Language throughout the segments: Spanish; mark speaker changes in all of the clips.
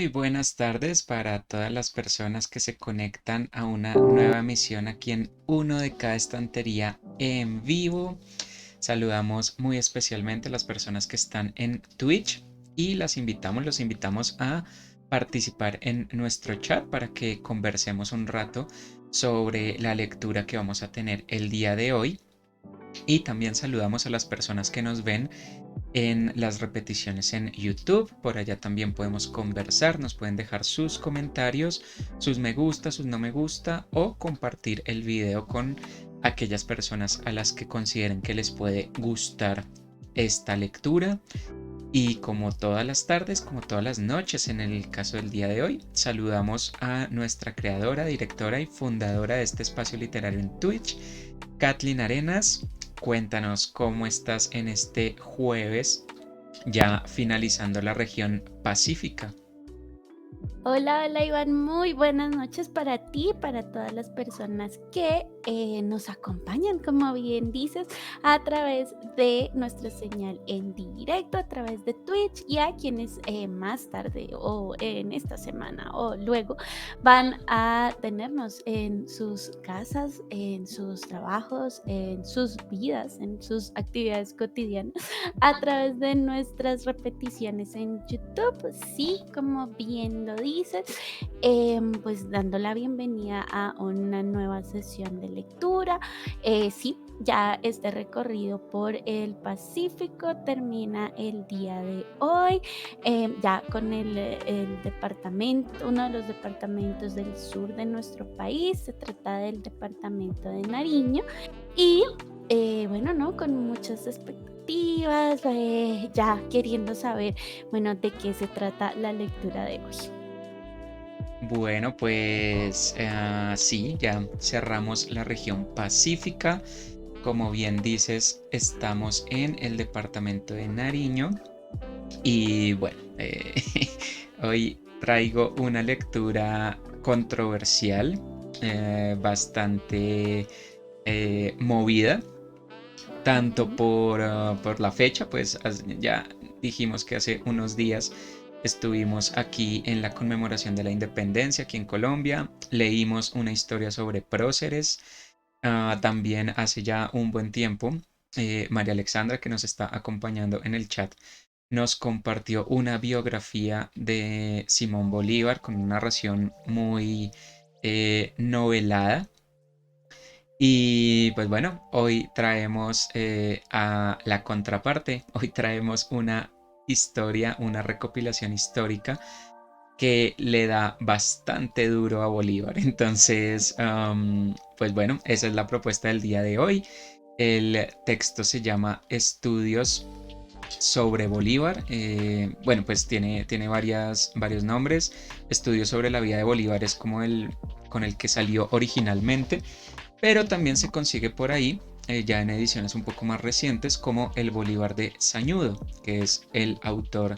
Speaker 1: Muy buenas tardes para todas las personas que se conectan a una nueva emisión aquí en Uno de cada estantería en vivo. Saludamos muy especialmente a las personas que están en Twitch y los invitamos a participar en nuestro chat para que conversemos un rato sobre la lectura que vamos a tener el día de hoy. Y también saludamos a las personas que nos ven en las repeticiones en YouTube. Por allá también podemos conversar, nos pueden dejar sus comentarios, sus me gusta, sus no me gusta o compartir el video con aquellas personas a las que consideren que les puede gustar esta lectura. Y como todas las tardes, como todas las noches en el caso del día de hoy, saludamos a nuestra creadora, directora y fundadora de este espacio literario en Twitch, Kathleen Arenas. Cuéntanos cómo estás en este jueves, ya finalizando la región pacífica.
Speaker 2: Hola, hola Iván, muy buenas noches para ti, para todas las personas que nos acompañan, como bien dices, a través de nuestra señal en directo, a través de Twitch y a quienes más tarde o en esta semana o luego van a tenernos en sus casas, en sus trabajos, en sus vidas, en sus actividades cotidianas a través de nuestras repeticiones en YouTube. Sí, como bien lo dices, pues dando la bienvenida a una nueva sesión de lectura. Sí, ya este recorrido por el Pacífico termina el día de hoy, ya con el departamento, uno de los departamentos del sur de nuestro país. Se trata del departamento de Nariño y bueno, ¿no? Con muchas expectativas, ya queriendo saber, bueno, de qué se trata la lectura de hoy.
Speaker 1: Bueno, pues sí, ya cerramos la región pacífica. Como bien dices, estamos en el departamento de Nariño y bueno, hoy traigo una lectura controversial, bastante movida, tanto
Speaker 2: Ujú,
Speaker 1: por la fecha, pues ya dijimos que hace unos días estuvimos aquí en la conmemoración de la independencia, aquí en Colombia, leímos una historia sobre próceres. También hace ya un buen tiempo, María Alexandra, que nos está acompañando en el chat, nos compartió una biografía de Simón Bolívar con una narración muy novelada. Y pues bueno, hoy traemos a la contraparte, hoy traemos una historia, una recopilación histórica que le da bastante duro a Bolívar. Entonces, pues bueno, esa es la propuesta del día de hoy. El texto se llama Estudios sobre Bolívar. Bueno, pues tiene varios nombres. Estudios sobre la vida de Bolívar es como el con el que salió originalmente, pero también se consigue por ahí, ya en ediciones un poco más recientes, como El Bolívar de Sañudo, que es el autor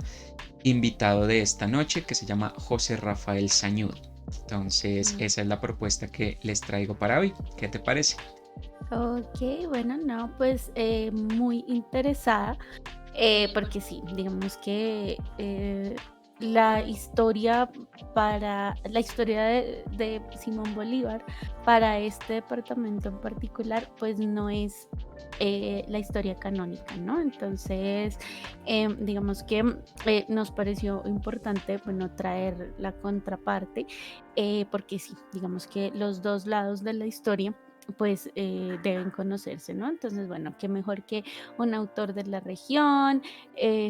Speaker 1: invitado de esta noche, que se llama José Rafael Sañudo. Entonces,
Speaker 2: mm.
Speaker 1: esa es la propuesta que les traigo para hoy. ¿Qué te parece?
Speaker 2: Ok, bueno, no, pues muy interesada. Porque sí, digamos que la historia de Simón Bolívar para este departamento en particular, pues no es la historia canónica, ¿no? Entonces, digamos que nos pareció importante, bueno, traer la contraparte, porque sí, digamos que los dos lados de la historia pues deben conocerse, ¿no? Entonces, bueno, qué mejor que un autor de la región,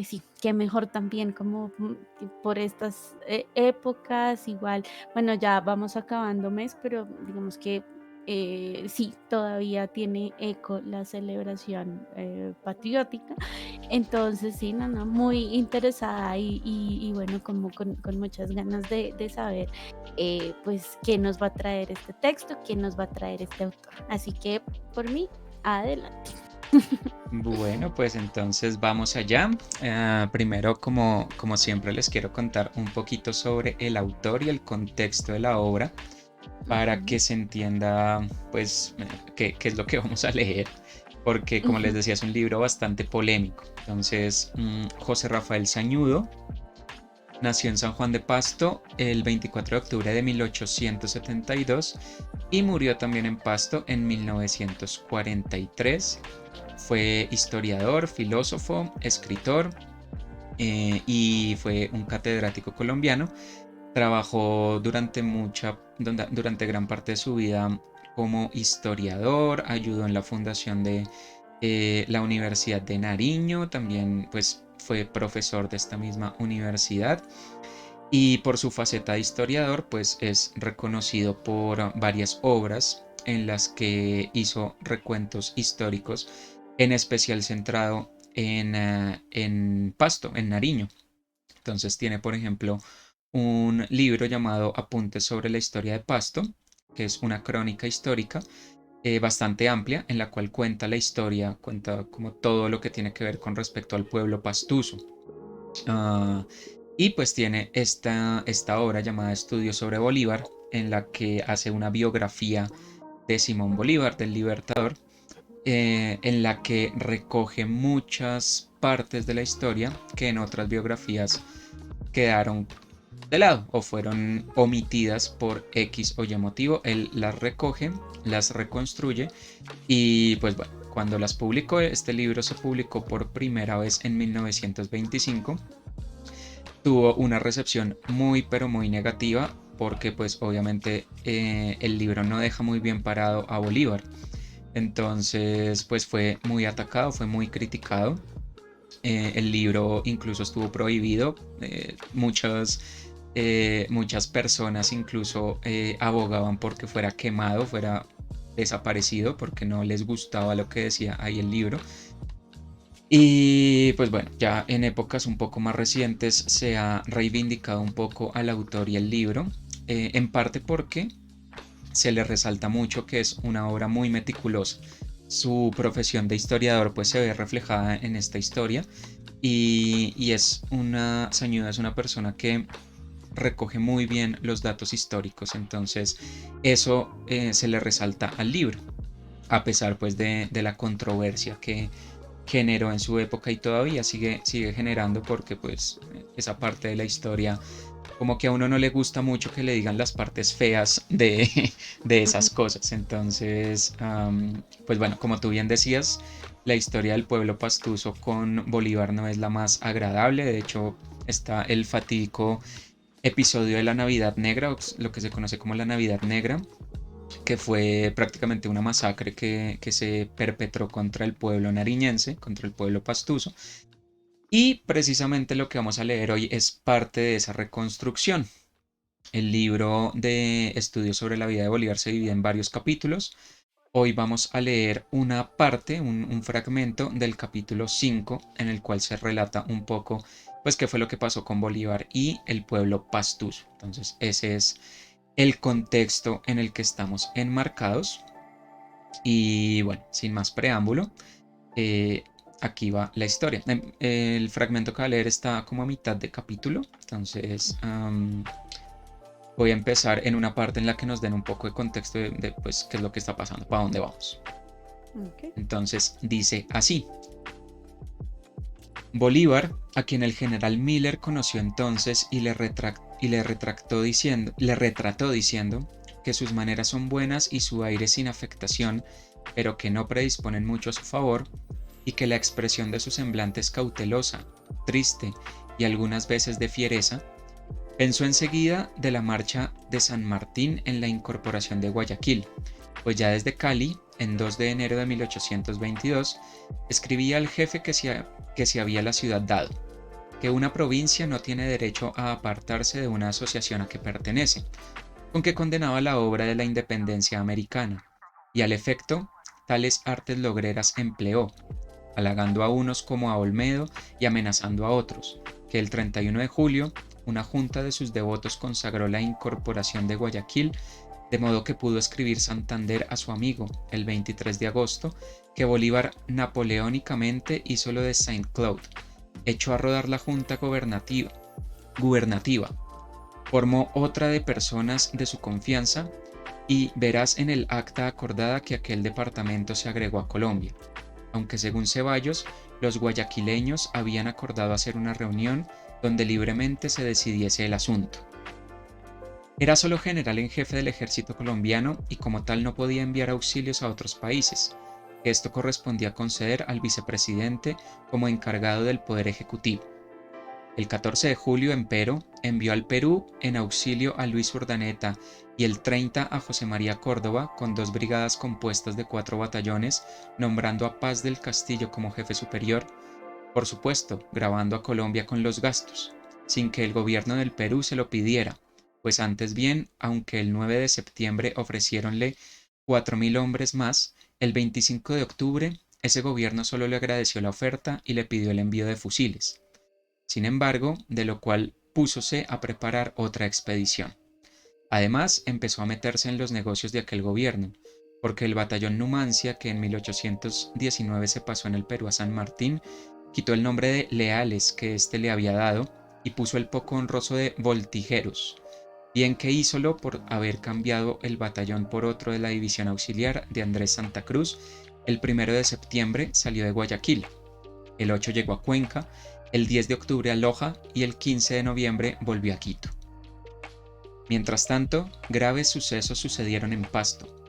Speaker 2: sí, qué mejor también como que por estas épocas, igual, bueno, ya vamos acabando mes, pero digamos que sí, todavía tiene eco la celebración patriótica. Entonces, sí, no, no, muy interesada y bueno, como con muchas ganas de saber, pues, qué nos va a traer este texto, qué nos va a traer este autor. Así que, por mí, adelante.
Speaker 1: Bueno, pues entonces vamos allá. Primero, como siempre, les quiero contar un poquito sobre el autor y el contexto de la obra para
Speaker 2: Ujú,
Speaker 1: que se entienda, pues, qué es lo que vamos a leer, porque, como les
Speaker 2: ujú,
Speaker 1: decía, es un libro bastante polémico. Entonces, José Rafael Sañudo Nació en San Juan de Pasto el 24 de octubre de 1872 y murió también en Pasto en 1943. Fue historiador, filósofo, escritor y fue un catedrático colombiano. Trabajó durante gran parte de su vida como historiador, ayudó en la fundación de la Universidad de Nariño, también pues fue profesor de esta misma universidad y por su faceta de historiador pues es reconocido por varias obras en las que hizo recuentos históricos, en especial centrado en Pasto, en Nariño. Entonces tiene, por ejemplo, un libro llamado Apuntes sobre la historia de Pasto, que es una crónica histórica bastante amplia en la cual cuenta la historia, cuenta como todo lo que tiene que ver con respecto al pueblo pastuso. Ah, y pues tiene esta obra llamada Estudios sobre Bolívar, en la que hace una biografía de Simón Bolívar, del Libertador, en la que recoge muchas partes de la historia que en otras biografías quedaron de lado o fueron omitidas por X o Y motivo. Él las recoge, las reconstruye y pues bueno, cuando las publicó, este libro se publicó por primera vez en 1925, tuvo una recepción muy pero muy negativa porque pues obviamente el libro no deja muy bien parado a Bolívar. Entonces pues fue muy atacado, fue muy criticado. El libro incluso estuvo prohibido. Muchas personas incluso abogaban porque fuera quemado, fuera desaparecido, porque no les gustaba lo que decía ahí el libro. Y pues bueno, ya en épocas un poco más recientes se ha reivindicado un poco al autor y el libro, en parte porque se le resalta mucho que es una obra muy meticulosa. Su profesión de historiador pues se ve reflejada en esta historia y Sañuda es una persona que recoge muy bien los datos históricos, entonces eso se le resalta al libro, a pesar pues de la controversia que generó en su época y todavía sigue generando porque pues esa parte de la historia como que a uno no le gusta mucho que le digan las partes feas de esas cosas. Entonces, pues bueno, como tú bien decías, la historia del pueblo pastuso con Bolívar no es la más agradable. De hecho, está el fatídico episodio de la Navidad Negra, o lo que se conoce como la Navidad Negra, que fue prácticamente una masacre que se perpetró contra el pueblo nariñense, contra el pueblo pastuso. Y precisamente lo que vamos a leer hoy es parte de esa reconstrucción. El libro de estudios sobre la vida de Bolívar se divide en varios capítulos. Hoy vamos a leer una parte, un fragmento del capítulo 5, en el cual se relata un poco, pues, qué fue lo que pasó con Bolívar y el pueblo pastuso. Entonces, ese es el contexto en el que estamos enmarcados. Y bueno, sin más preámbulo, aquí va la historia. El fragmento que voy a leer está como a mitad de capítulo, entonces voy a empezar en una parte en la que nos den un poco de contexto de, pues, qué es lo que está pasando, para dónde vamos.
Speaker 2: Okay.
Speaker 1: Entonces dice así: Bolívar, a quien el general Miller conoció entonces y le retrató diciendo que sus maneras son buenas y su aire sin afectación, pero que no predisponen mucho a su favor, y que la expresión de su semblante es cautelosa, triste y algunas veces de fiereza, pensó enseguida de la marcha de San Martín en la incorporación de Guayaquil, pues ya desde Cali, en 2 de enero de 1822, escribía al jefe que se había la ciudad dado, que una provincia no tiene derecho a apartarse de una asociación a que pertenece, con que condenaba la obra de la independencia americana, y al efecto, tales artes logreras empleó, halagando a unos como a Olmedo y amenazando a otros, que el 31 de julio una junta de sus devotos consagró la incorporación de Guayaquil, de modo que pudo escribir Santander a su amigo el 23 de agosto que Bolívar napoleónicamente hizo lo de Saint Cloud, echó a rodar la junta gubernativa, formó otra de personas de su confianza y verás en el acta acordada que aquel departamento se agregó a Colombia, aunque según Ceballos, los guayaquileños habían acordado hacer una reunión donde libremente se decidiese el asunto. Era solo general en jefe del ejército colombiano y como tal no podía enviar auxilios a otros países, que esto correspondía conceder al vicepresidente como encargado del poder ejecutivo. El 14 de julio, empero, envió al Perú en auxilio a Luis Urdaneta y el 30 a José María Córdoba con 2 brigadas compuestas de 4 batallones, nombrando a Paz del Castillo como jefe superior, por supuesto, grabando a Colombia con los gastos, sin que el gobierno del Perú se lo pidiera, pues antes bien, aunque el 9 de septiembre ofreciéronle 4.000 hombres más, el 25 de octubre ese gobierno solo le agradeció la oferta y le pidió el envío de fusiles. Sin embargo, de lo cual púsose a preparar otra expedición. Además, empezó a meterse en los negocios de aquel gobierno, porque el batallón Numancia, que en 1819 se pasó en el Perú a San Martín, quitó el nombre de Leales que éste le había dado y puso el poco honroso de Voltijeros, bien que hízolo por haber cambiado el batallón por otro de la división auxiliar de Andrés Santa Cruz. El 1 de septiembre salió de Guayaquil, el 8 llegó a Cuenca, el 10 de octubre a Loja y el 15 de noviembre volvió a Quito. Mientras tanto, graves sucesos sucedieron en Pasto.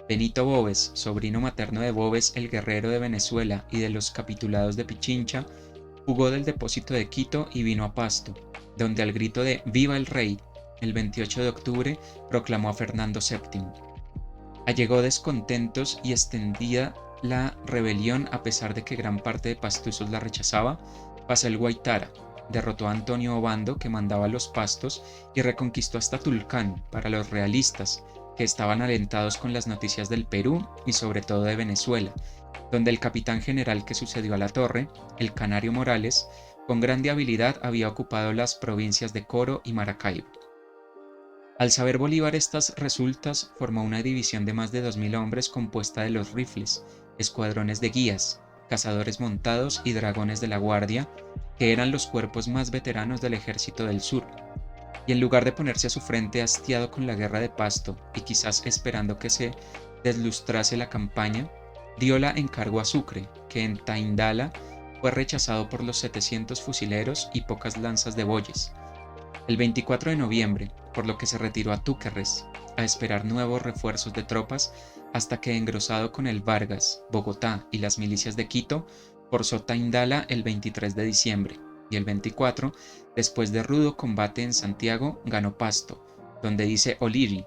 Speaker 1: Benito Boves, sobrino materno de Boves el guerrero de Venezuela y de los capitulados de Pichincha, fugó del depósito de Quito y vino a Pasto, donde al grito de ¡Viva el Rey!, el 28 de octubre proclamó a Fernando VII. Allegó descontentos y extendida la rebelión a pesar de que gran parte de pastusos la rechazaba, pasó el Guaitara, derrotó a Antonio Obando que mandaba los pastos y reconquistó hasta Tulcán para los realistas, que estaban alentados con las noticias del Perú y sobre todo de Venezuela, donde el capitán general que sucedió a la Torre, el Canario Morales, con grande habilidad había ocupado las provincias de Coro y Maracaibo. Al saber Bolívar estas resultas, formó una división de más de 2.000 hombres compuesta de los rifles, escuadrones de guías, cazadores montados y dragones de la Guardia, que eran los cuerpos más veteranos del Ejército del Sur. Y en lugar de ponerse a su frente hastiado con la guerra de Pasto y quizás esperando que se deslustrase la campaña, diola encargo a Sucre, que en Taindala fue rechazado por los 700 fusileros y pocas lanzas de boyes. El 24 de noviembre, por lo que se retiró a Túquerres, a esperar nuevos refuerzos de tropas, hasta que engrosado con el Vargas, Bogotá y las milicias de Quito, forzó Taindala el 23 de diciembre, y el 24, después de rudo combate en Santiago, ganó Pasto, donde dice O'Leary: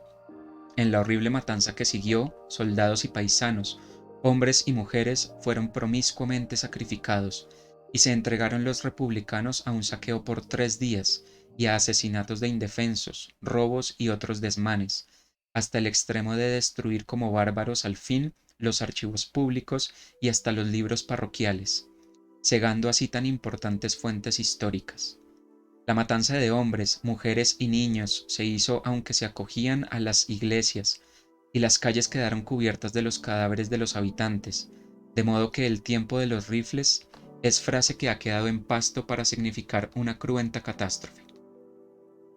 Speaker 1: en la horrible matanza que siguió, soldados y paisanos, hombres y mujeres fueron promiscuamente sacrificados, y se entregaron los republicanos a un saqueo por 3 días, y a asesinatos de indefensos, robos y otros desmanes, hasta el extremo de destruir como bárbaros al fin los archivos públicos y hasta los libros parroquiales, cegando así tan importantes fuentes históricas. La matanza de hombres, mujeres y niños se hizo aunque se acogían a las iglesias, y las calles quedaron cubiertas de los cadáveres de los habitantes, de modo que el tiempo de los rifles es frase que ha quedado en Pasto para significar una cruenta catástrofe.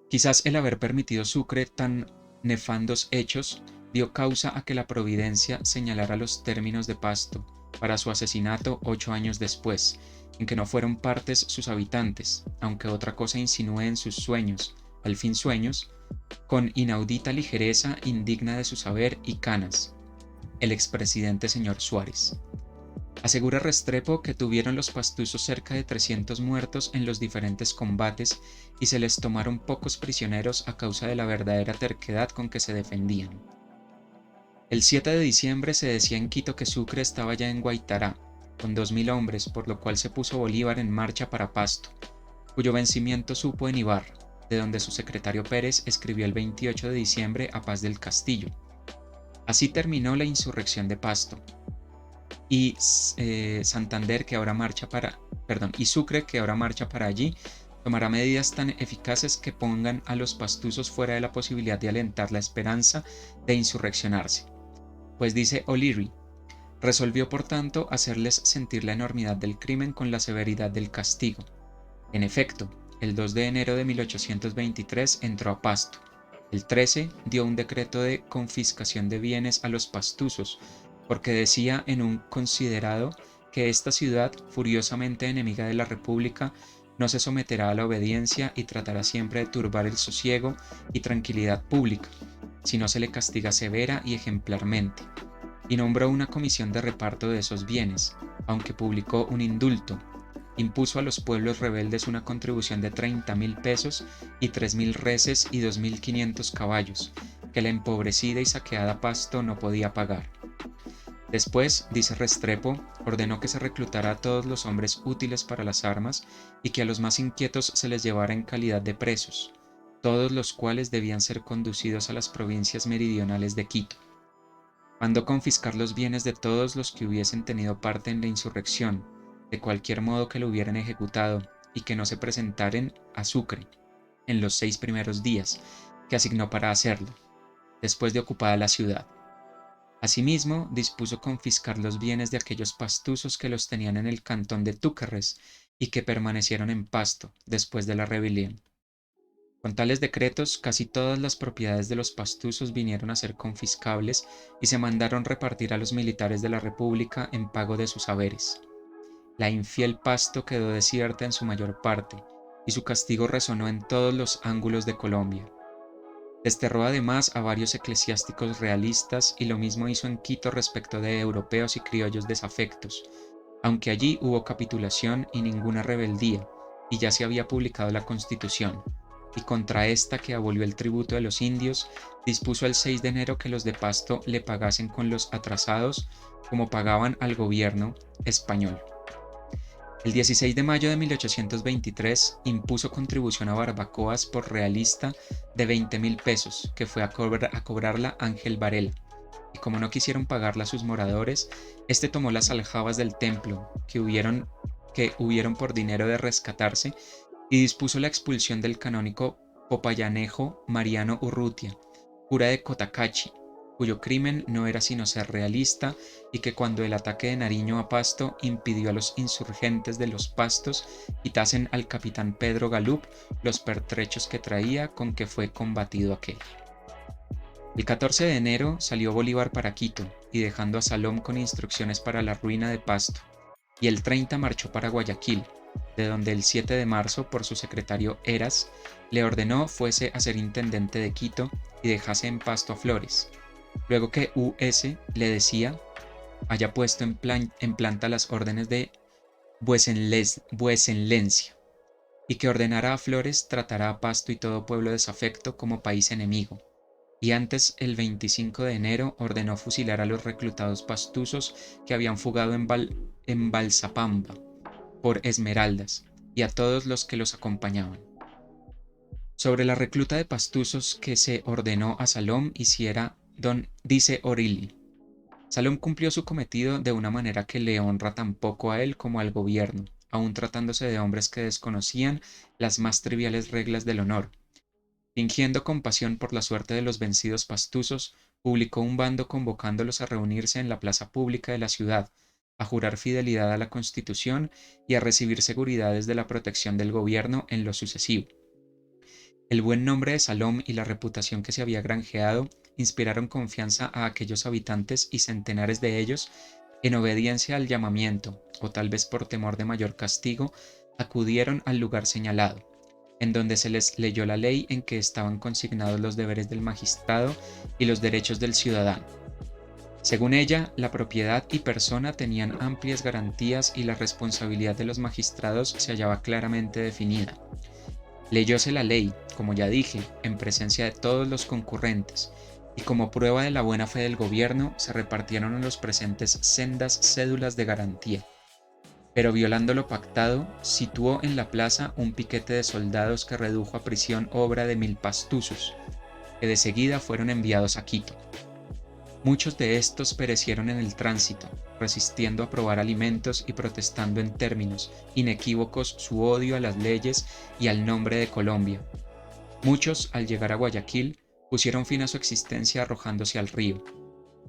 Speaker 1: Quizás el haber permitido Sucre tan nefandos hechos dio causa a que la providencia señalara los términos de Pasto para su asesinato 8 años después, en que no fueron partes sus habitantes, aunque otra cosa insinúe en sus sueños, al fin sueños, con inaudita ligereza indigna de su saber y canas, el expresidente señor Suárez. Asegura Restrepo que tuvieron los pastusos cerca de 300 muertos en los diferentes combates y se les tomaron pocos prisioneros a causa de la verdadera terquedad con que se defendían. El 7 de diciembre se decía en Quito que Sucre estaba ya en Guaitará, con 2.000 hombres, por lo cual se puso Bolívar en marcha para Pasto, cuyo vencimiento supo en Ibarra, de donde su secretario Pérez escribió el 28 de diciembre a Paz del Castillo. Así terminó la insurrección de Pasto. Y Santander, que ahora marcha y Sucre, que ahora marcha para allí, tomará medidas tan eficaces que pongan a los pastusos fuera de la posibilidad de alentar la esperanza de insurreccionarse. Pues dice O'Leary, resolvió por tanto hacerles sentir la enormidad del crimen con la severidad del castigo. En efecto, el 2 de enero de 1823 entró a Pasto. El 13 dio un decreto de confiscación de bienes a los pastusos, porque decía en un considerado que esta ciudad, furiosamente enemiga de la República, no se someterá a la obediencia y tratará siempre de turbar el sosiego y tranquilidad pública, sino se le castiga severa y ejemplarmente. Y nombró una comisión de reparto de esos bienes, aunque publicó un indulto. Impuso a los pueblos rebeldes una contribución de 30.000 pesos y 3.000 reses y 2.500 caballos, que la empobrecida y saqueada Pasto no podía pagar. Después, dice Restrepo, ordenó que se reclutara a todos los hombres útiles para las armas y que a los más inquietos se les llevara en calidad de presos, todos los cuales debían ser conducidos a las provincias meridionales de Quito. Mandó confiscar los bienes de todos los que hubiesen tenido parte en la insurrección, de cualquier modo que lo hubieran ejecutado, y que no se presentaren a Sucre en los 6 primeros días que asignó para hacerlo, después de ocupada la ciudad. Asimismo, dispuso confiscar los bienes de aquellos pastusos que los tenían en el cantón de Túquerres y que permanecieron en Pasto después de la rebelión. Con tales decretos, casi todas las propiedades de los pastusos vinieron a ser confiscables y se mandaron repartir a los militares de la República en pago de sus haberes. La infiel Pasto quedó desierta en su mayor parte, y su castigo resonó en todos los ángulos de Colombia. Desterró además a varios eclesiásticos realistas y lo mismo hizo en Quito respecto de europeos y criollos desafectos, aunque allí hubo capitulación y ninguna rebeldía, y ya se había publicado la Constitución, y contra esta que abolió el tributo de los indios, dispuso el 6 de enero que los de Pasto le pagasen con los atrasados como pagaban al gobierno español. El 16 de mayo de 1823 impuso contribución a Barbacoas por realista de 20.000 pesos, que fue a cobrarla Ángel Varela, y como no quisieron pagarla sus moradores, este tomó las aljabas del templo, que hubieron por dinero de rescatarse, y dispuso la expulsión del canónigo popayanejo Mariano Urrutia, cura de Cotacachi, cuyo crimen no era sino ser realista y que cuando el ataque de Nariño a Pasto impidió a los insurgentes de los Pastos quitasen al capitán Pedro Galup los pertrechos que traía con que fue combatido aquel. El 14 de enero salió Bolívar para Quito y dejando a Salom con instrucciones para la ruina de Pasto, y el 30 marchó para Guayaquil, de donde el 7 de marzo por su secretario Heras le ordenó fuese a ser intendente de Quito y dejase en Pasto a Flores. Luego que U.S. le decía haya puesto en planta las órdenes de vuecencia, y que ordenara a Flores tratará a Pasto y todo pueblo desafecto como país enemigo, y antes el 25 de enero ordenó fusilar a los reclutados pastusos que habían fugado en Balsapamba por Esmeraldas, y a todos los que los acompañaban. Sobre la recluta de pastusos que se ordenó a Salom hiciera dice O'Reilly: Salom cumplió su cometido de una manera que le honra tan poco a él como al gobierno, aun tratándose de hombres que desconocían las más triviales reglas del honor. Fingiendo compasión por la suerte de los vencidos pastusos, publicó un bando convocándolos a reunirse en la plaza pública de la ciudad, a jurar fidelidad a la Constitución y a recibir seguridades de la protección del gobierno en lo sucesivo. El buen nombre de Salom y la reputación que se había granjeado inspiraron confianza a aquellos habitantes y centenares de ellos, en obediencia al llamamiento, o tal vez por temor de mayor castigo, acudieron al lugar señalado, en donde se les leyó la ley en que estaban consignados los deberes del magistrado y los derechos del ciudadano. Según ella, la propiedad y persona tenían amplias garantías y la responsabilidad de los magistrados se hallaba claramente definida. Leyóse la ley, como ya dije, en presencia de todos los concurrentes, y como prueba de la buena fe del gobierno se repartieron a los presentes sendas cédulas de garantía. Pero violando lo pactado, situó en la plaza un piquete de soldados que redujo a prisión obra de 1.000 pastusos, que de seguida fueron enviados a Quito. Muchos de estos perecieron en el tránsito, resistiendo a probar alimentos y protestando en términos inequívocos su odio a las leyes y al nombre de Colombia. Muchos, al llegar a Guayaquil, pusieron fin a su existencia arrojándose al río.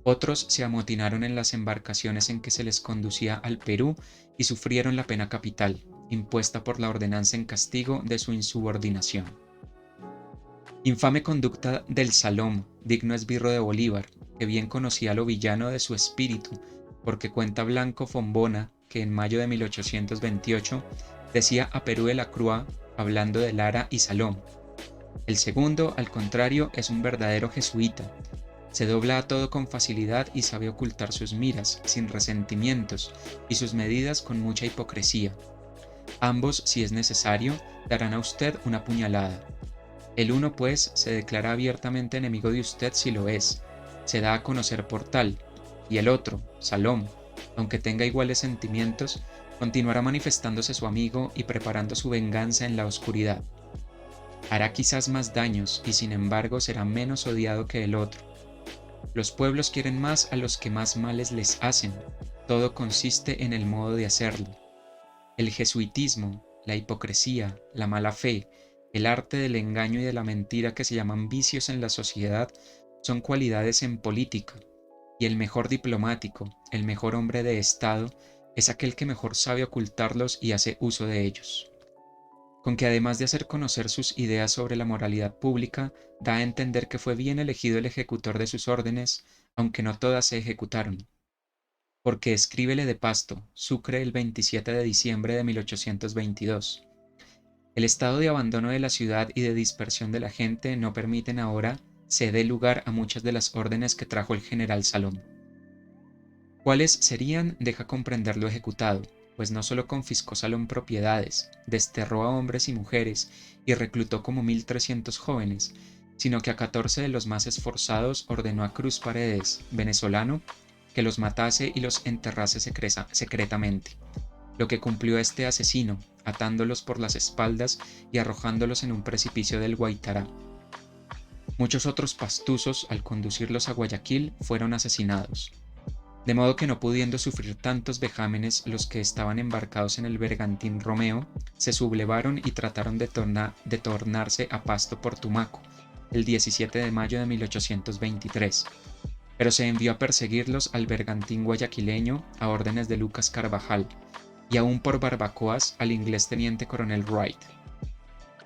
Speaker 1: Otros se amotinaron en las embarcaciones en que se les conducía al Perú y sufrieron la pena capital, impuesta por la ordenanza en castigo de su insubordinación. Infame conducta del Salom, digno esbirro de Bolívar, que bien conocía lo villano de su espíritu, porque cuenta Blanco Fombona que en mayo de 1828 decía a Perú de la Cruz, hablando de Lara y Salom. El segundo, al contrario, es un verdadero jesuita. Se dobla a todo con facilidad y sabe ocultar sus miras, sin resentimientos, y sus medidas con mucha hipocresía. Ambos, si es necesario, darán a usted una puñalada. El uno, pues, se declara abiertamente enemigo de usted si lo es, se da a conocer por tal, y el otro, Salom, aunque tenga iguales sentimientos, continuará manifestándose su amigo y preparando su venganza en la oscuridad. Hará quizás más daños y sin embargo será menos odiado que el otro. Los pueblos quieren más a los que más males les hacen, todo consiste en el modo de hacerlo. El jesuitismo, la hipocresía, la mala fe, el arte del engaño y de la mentira que se llaman vicios en la sociedad son cualidades en política, y el mejor diplomático, el mejor hombre de Estado, es aquel que mejor sabe ocultarlos y hace uso de ellos. Con que además de hacer conocer sus ideas sobre la moralidad pública, da a entender que fue bien elegido el ejecutor de sus órdenes, aunque no todas se ejecutaron. Porque escríbele de Pasto, Sucre, el 27 de diciembre de 1822. El estado de abandono de la ciudad y de dispersión de la gente no permiten ahora se dé lugar a muchas de las órdenes que trajo el general Salom. ¿Cuáles serían? Deja comprender lo ejecutado, pues no solo confiscó Salom propiedades, desterró a hombres y mujeres y reclutó como 1.300 jóvenes, sino que a 14 de los más esforzados ordenó a Cruz Paredes, venezolano, que los matase y los enterrase secretamente, lo que cumplió este asesino, atándolos por las espaldas y arrojándolos en un precipicio del Guaitará. Muchos otros pastusos, al conducirlos a Guayaquil, fueron asesinados. De modo que no pudiendo sufrir tantos vejámenes, los que estaban embarcados en el bergantín Romeo, se sublevaron y trataron de tornarse a Pasto por Tumaco, el 17 de mayo de 1823. Pero se envió a perseguirlos al bergantín guayaquileño a órdenes de Lucas Carvajal, y aún por barbacoas al inglés teniente coronel Wright,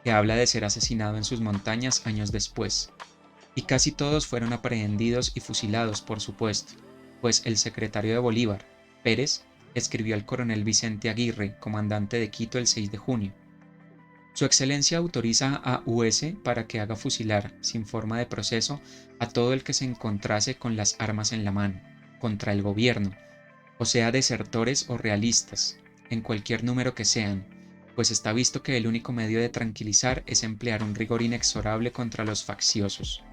Speaker 1: que habla de ser asesinado en sus montañas años después. Y casi todos fueron aprehendidos y fusilados, por supuesto, pues el secretario de Bolívar, Pérez, escribió al coronel Vicente Aguirre, comandante de Quito, el 6 de junio. Su excelencia autoriza a US para que haga fusilar, sin forma de proceso, a todo el que se encontrase con las armas en la mano, contra el gobierno, o sea desertores o realistas, en cualquier número que sean, pues está visto que el único medio de tranquilizar es emplear un rigor inexorable contra los facciosos.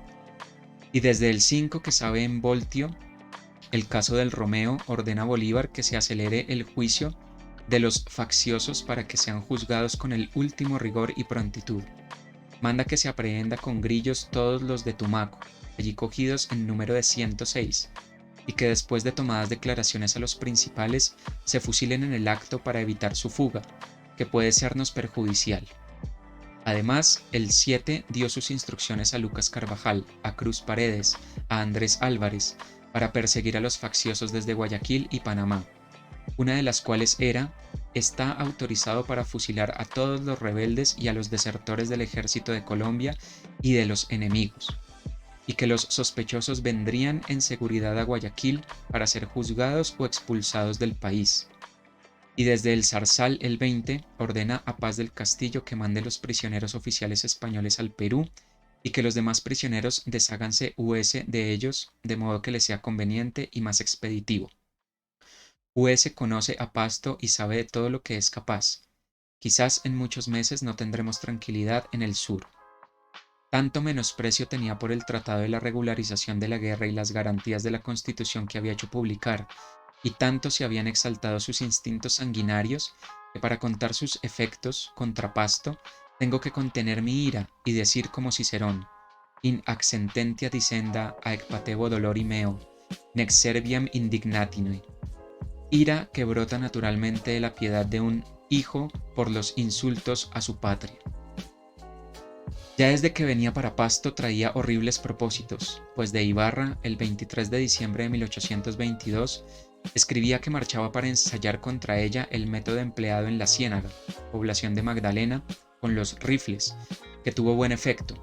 Speaker 1: Y desde el 5 que sabe en Voltio, el caso del Romeo, ordena a Bolívar que se acelere el juicio de los facciosos para que sean juzgados con el último rigor y prontitud. Manda que se aprehenda con grillos todos los de Tumaco, allí cogidos en número de 106, y que después de tomadas declaraciones a los principales se fusilen en el acto para evitar su fuga, que puede sernos perjudicial. Además, el 7 dio sus instrucciones a Lucas Carvajal, a Cruz Paredes, a Andrés Álvarez, para perseguir a los facciosos desde Guayaquil y Panamá, una de las cuales era: está autorizado para fusilar a todos los rebeldes y a los desertores del ejército de Colombia y de los enemigos, y que los sospechosos vendrían en seguridad a Guayaquil para ser juzgados o expulsados del país. Y desde el Zarzal, el 20, ordena a Paz del Castillo que mande los prisioneros oficiales españoles al Perú y que los demás prisioneros desháganse US de ellos de modo que les sea conveniente y más expeditivo. US conoce a Pasto y sabe de todo lo que es capaz. Quizás en muchos meses no tendremos tranquilidad en el sur. Tanto menosprecio tenía por el Tratado de la Regularización de la Guerra y las garantías de la Constitución que había hecho publicar, y tanto se habían exaltado sus instintos sanguinarios, que para contar sus efectos contra Pasto, tengo que contener mi ira y decir como Cicerón: in accententia dicenda aec patebo dolori meo, nec serviam indignatine. Ira que brota naturalmente de la piedad de un hijo por los insultos a su patria. Ya desde que venía para Pasto traía horribles propósitos, pues de Ibarra, el 23 de diciembre de 1822, escribía que marchaba para ensayar contra ella el método empleado en la Ciénaga, población de Magdalena, con los rifles, que tuvo buen efecto,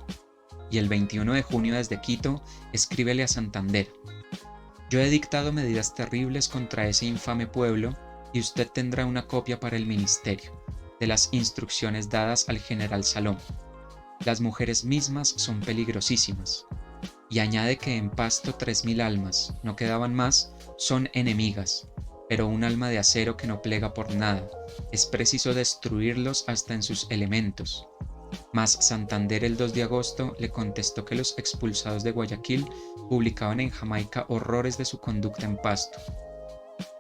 Speaker 1: y el 21 de junio desde Quito escríbele a Santander: yo he dictado medidas terribles contra ese infame pueblo y usted tendrá una copia para el ministerio. de las instrucciones dadas al general Salom. Las mujeres mismas son peligrosísimas. Y añade que en Pasto 3000 almas, no quedaban más, son enemigas, pero un alma de acero que no plega por nada, es preciso destruirlos hasta en sus elementos. Mas Santander el 2 de agosto le contestó que los expulsados de Guayaquil publicaban en Jamaica horrores de su conducta en Pasto.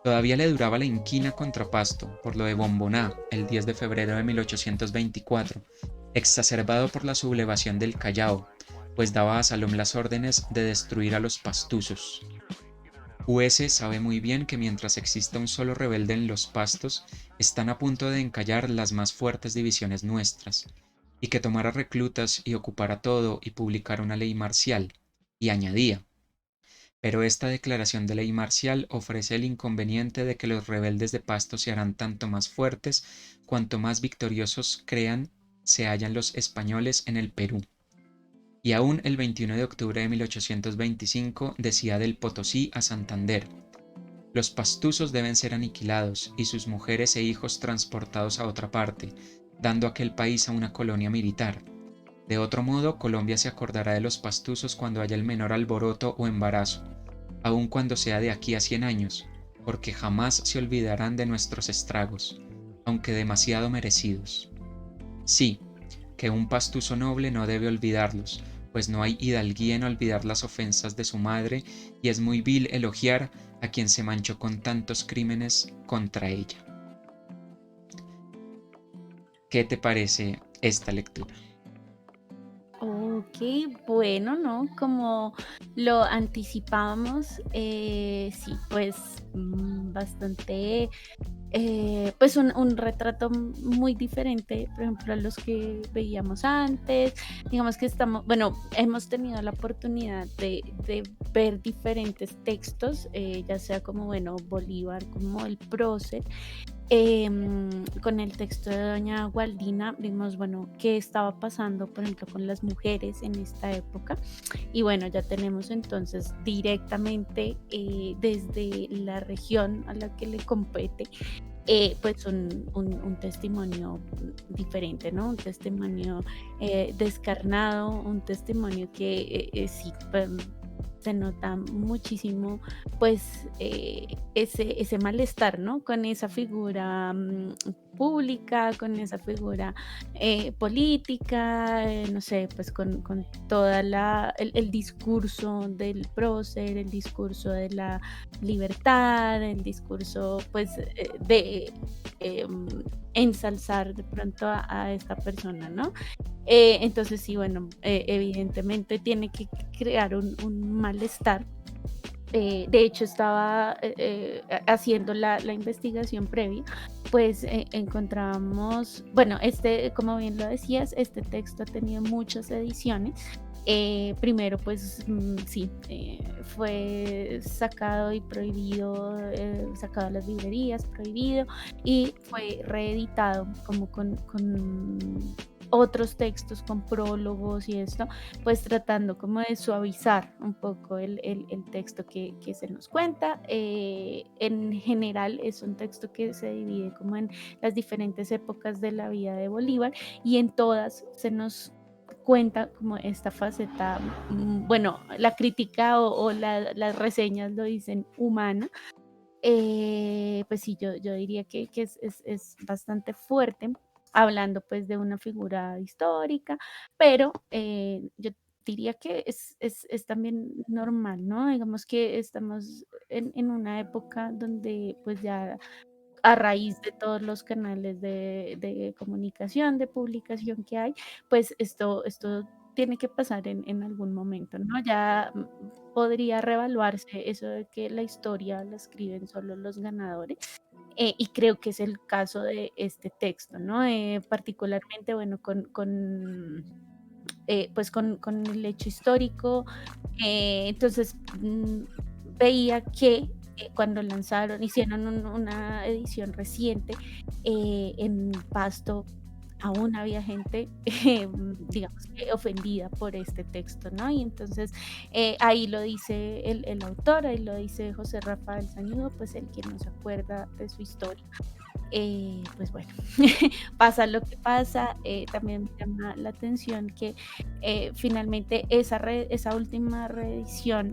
Speaker 1: Todavía le duraba la inquina contra Pasto por lo de Bomboná el 10 de febrero de 1824, exacerbado por la sublevación del Callao, pues daba a Salom las órdenes de destruir a los pastusos. US sabe muy bien que mientras exista un solo rebelde en los Pastos, están a punto de encallar las más fuertes divisiones nuestras, y que tomara reclutas y ocupara todo y publicara una ley marcial, y añadía, pero esta declaración de ley marcial ofrece el inconveniente de que los rebeldes de Pasto se harán tanto más fuertes cuanto más victoriosos crean se hallan los españoles en el Perú. Y aún el 21 de octubre de 1825 decía del Potosí a Santander: los pastusos deben ser aniquilados y sus mujeres e hijos transportados a otra parte, dando aquel país a una colonia militar. De otro modo, Colombia se acordará de los pastusos cuando haya el menor alboroto o embarazo, aun cuando sea de aquí a 100 años, porque jamás se olvidarán de nuestros estragos, aunque demasiado merecidos. Sí, que un pastuso noble no debe olvidarlos, pues no hay hidalguía en olvidar las ofensas de su madre, y es muy vil elogiar a quien se manchó con tantos crímenes contra ella. ¿Qué te parece esta lectura?
Speaker 2: Ok, bueno, ¿no? Como lo anticipábamos, sí, pues bastante, pues un retrato muy diferente, por ejemplo, a los que veíamos antes. Digamos que estamos, bueno, hemos tenido la oportunidad de ver diferentes textos, ya sea como, bueno, Bolívar, como el prócer. Con el texto de doña Gualdina vimos, bueno, qué estaba pasando, por ejemplo, con las mujeres en esta época. Y bueno, ya tenemos entonces directamente desde la región a la que le compete, pues un testimonio diferente, ¿no? Un testimonio descarnado, un testimonio que sí, pues, se nota muchísimo, pues, ese malestar, ¿no? Con esa figura pública, con esa figura política, no sé, pues con toda el discurso del prócer, el discurso de la libertad, el discurso, pues, de em, ensalzar de pronto a esta persona, ¿no? Entonces sí, bueno, evidentemente tiene que crear un malestar. De hecho, estaba haciendo la investigación previa, pues encontramos, bueno, como bien lo decías, este texto ha tenido muchas ediciones. Primero, pues sí, fue sacado y prohibido, sacado de las librerías, prohibido, y fue reeditado como con otros textos, con prólogos y esto, pues tratando como de suavizar un poco el texto que se nos cuenta. En general es un texto que se divide como en las diferentes épocas de la vida de Bolívar, y en todas se nos cuenta como esta faceta, bueno, la crítica o las reseñas lo dicen humana. Pues sí, yo diría que es bastante fuerte, hablando pues de una figura histórica, pero yo diría que es también normal, ¿no? Digamos que estamos en una época donde pues ya a raíz de todos los canales de comunicación, de publicación que hay, pues esto tiene que pasar en algún momento, ¿no? Ya podría reevaluarse eso de que la historia la escriben solo los ganadores, y creo que es el caso de este texto, ¿no? Particularmente, bueno, pues con el hecho histórico. Entonces, veía que cuando hicieron una edición reciente, en Pasto aún había gente, digamos que ofendida por este texto, ¿no? Y entonces ahí lo dice el autor, ahí lo dice José Rafael Sañudo, pues el quien nos acuerda de su historia. pues bueno, pasa lo que pasa. También me llama la atención que finalmente esa última reedición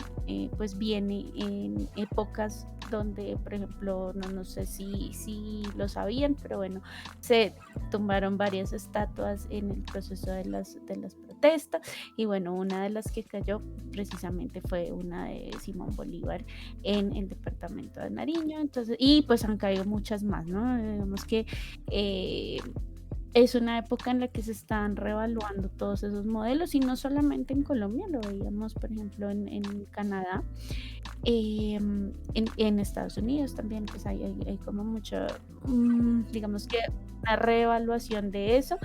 Speaker 2: pues viene en épocas donde, por ejemplo, no sé si lo sabían, pero bueno, se tumbaron varias estatuas en el proceso de las protestas y bueno, una de las que cayó precisamente fue una de Simón Bolívar en el departamento de Nariño. Entonces, y pues han caído muchas más, ¿no? Digamos que eh, es una época en la que se están reevaluando todos esos modelos y no solamente en Colombia, lo veíamos por ejemplo en Canadá, en Estados Unidos también, pues hay como mucho, digamos que una reevaluación de eso,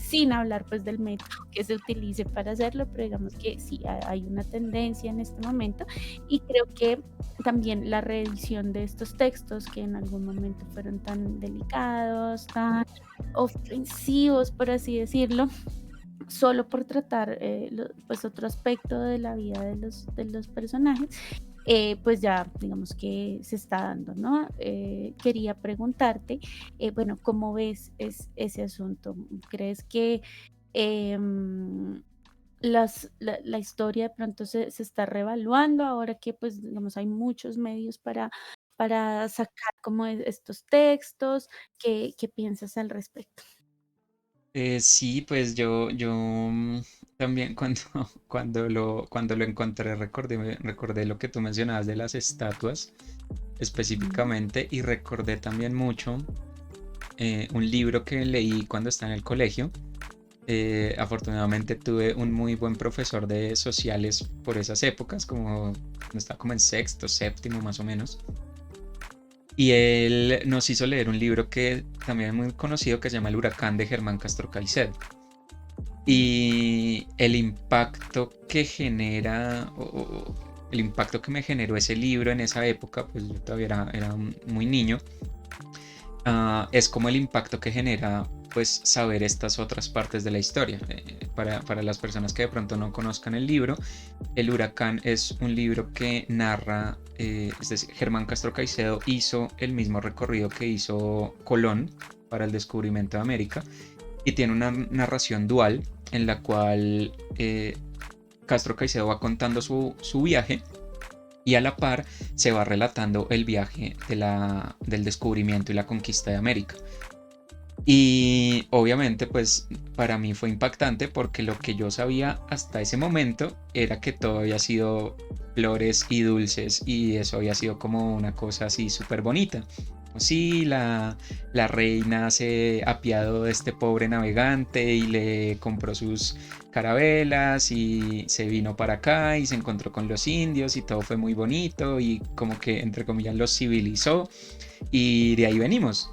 Speaker 2: sin hablar pues del método que se utilice para hacerlo, pero digamos que sí hay una tendencia en este momento y creo que también la reedición de estos textos que en algún momento fueron tan delicados, tan ofensivos, por así decirlo, solo por tratar pues otro aspecto de la vida de los personajes, pues ya digamos que se está dando, ¿no? Quería preguntarte, bueno, ¿cómo ves ese asunto? ¿Crees que em, la historia de pronto se está reevaluando ahora que pues digamos hay muchos medios para sacar como estos textos? ¿Qué piensas al respecto?
Speaker 1: Sí, pues yo también cuando lo encontré recordé lo que tú mencionabas de las estatuas
Speaker 2: Ujú.
Speaker 1: específicamente y recordé también mucho un libro que leí cuando estaba en el colegio. Afortunadamente tuve un muy buen profesor de sociales por esas épocas, como cuando estaba como en sexto, séptimo más o menos. Y él nos hizo leer un libro que también es muy conocido que se llama El huracán de Germán Castro Caicedo. Y el impacto que genera, el impacto que me generó ese libro en esa época, pues yo todavía era muy niño, es como el impacto que genera pues saber estas otras partes de la historia. Para las personas que de pronto no conozcan el libro, El huracán es un libro que narra, es decir, Germán Castro Caicedo hizo el mismo recorrido que hizo Colón para el descubrimiento de América y tiene una narración dual en la cual Castro Caicedo va contando su viaje y a la par se va relatando el viaje del descubrimiento y la conquista de América. Y obviamente pues para mí fue impactante porque lo que yo sabía hasta ese momento era que todo había sido flores y dulces y eso había sido como una cosa así súper bonita. Sí, la reina se apiadó de este pobre navegante y le compró sus carabelas y se vino para acá y se encontró con los indios y todo fue muy bonito y como que entre comillas los civilizó y de ahí venimos.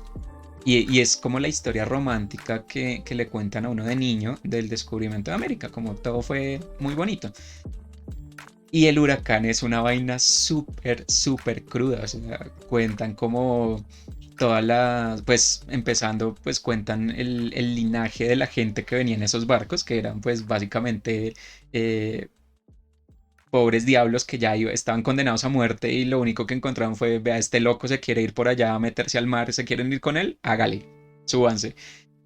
Speaker 1: Y es como la historia romántica que le cuentan a uno de niño del descubrimiento de América, como todo fue muy bonito. Y el huracán es una vaina súper, súper cruda, o sea, cuentan como todas las, pues empezando, pues cuentan el linaje de la gente que venía en esos barcos, que eran pues básicamente eh, pobres diablos que ya estaban condenados a muerte y lo único que encontraron fue, vea, este loco se quiere ir por allá a meterse al mar, ¿se quieren ir con él? Hágale, súbanse.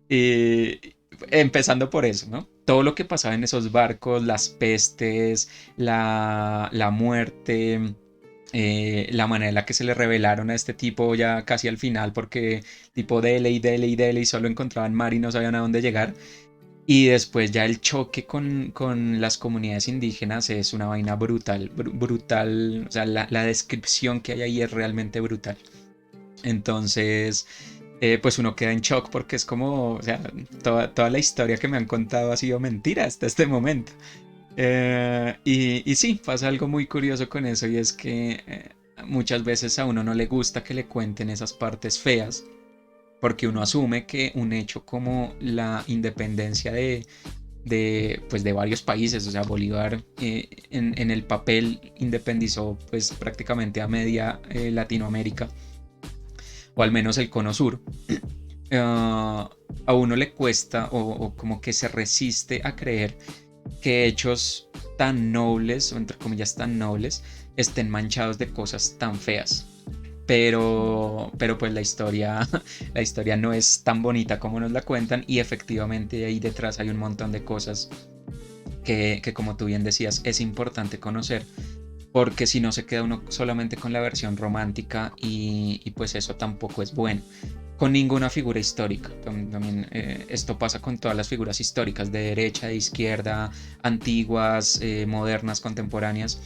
Speaker 1: Eh, Empezando por eso, ¿no? Todo lo que pasaba en esos barcos, las pestes, la muerte, la manera en la que se le revelaron a este tipo ya casi al final, porque tipo dele y dele y dele y solo encontraban mar y no sabían a dónde llegar. Y después ya el choque con las comunidades indígenas es una vaina brutal, brutal, o sea, la descripción que hay ahí es realmente brutal. Entonces, pues uno queda en shock porque es como, o sea, toda la historia que me han contado ha sido mentira hasta este momento. Y sí, pasa algo muy curioso con eso y es que muchas veces a uno no le gusta que le cuenten esas partes feas porque uno asume que un hecho como la independencia pues de varios países, o sea, Bolívar en el papel independizó pues prácticamente a media Latinoamérica, o al menos el cono sur. A uno le cuesta o como que se resiste a creer que hechos tan nobles, o entre comillas tan nobles, estén manchados de cosas tan feas. pero pues la historia no es tan bonita como nos la cuentan y efectivamente ahí detrás hay un montón de cosas que como tú bien decías, es importante conocer, porque si no se queda uno solamente con la versión romántica y pues eso tampoco es bueno. Con ninguna figura histórica. También, esto pasa con todas las figuras históricas, de derecha, de izquierda, antiguas, modernas, contemporáneas.